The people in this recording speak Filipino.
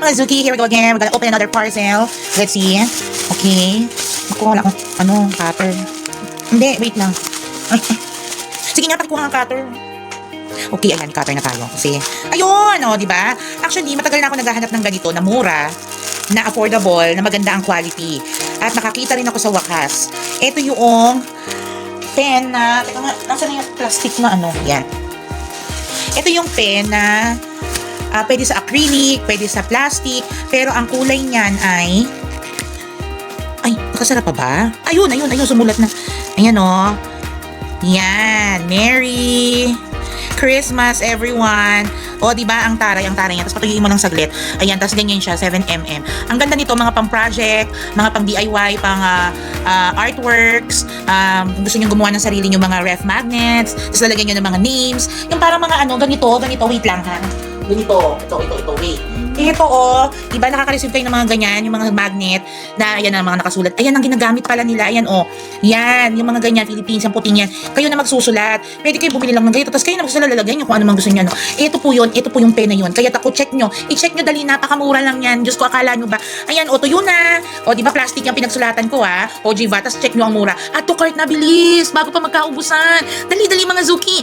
mga Zuki, here we go again. We're gonna open another parcel. Let's see. Okay. Ako, wala akong, cutter. Hindi, wait lang. Sige nga, pakikuha ng cutter. Okay, ayan, cutter na tayo. Kasi, ayun, di ba? Actually, matagal na ako naghahanap ng ganito na mura, na affordable, na maganda ang quality. At nakakita rin ako sa wakas. Ito yung pen na, teka nga, nasa na yung plastic na yan. Ito yung pen na pwede sa acrylic, pwede sa plastic, pero ang kulay niyan ay nakasarap pa ba? Ayun, sumulat na. Ayan Yan, Merry Christmas everyone. Diba, ang taray niya. Tapos patuyuin mo ng saglit. Ayan, tapos ganyan siya, 7mm. Ang ganda nito, mga pang project, mga pang DIY, pang artworks, kung gusto nyo gumawa ng sarili nyo mga ref magnets, tapos lalagyan nyo ng mga names, yung parang mga ganito, wait lang ha. Ganito, ito, wait. Ito diba nakaka-receive kayo ng mga ganyan, yung mga magnet na ayan ang mga nakasulat. Ayan ang ginagamit pala nila, ayan yan, yung mga ganyan, Philippines, ang puting yan. Kayo na magsusulat. Pwede kayo bumili lang ng ganito, tapos kayo na magsusulat, lalagyan nyo kung ano man gusto nyo. Ito po yung pen na yun. Kaya check nyo, i-check nyo dali, napakamura lang yan. Diyos ko, akala nyo ba? Ayan, tuyo na. Diba plastic yung pinagsulatan ko Jiva, tapos check nyo ang mura. At to cart na, bilis, bago pa magkaubusan. Dali, mga Zuki.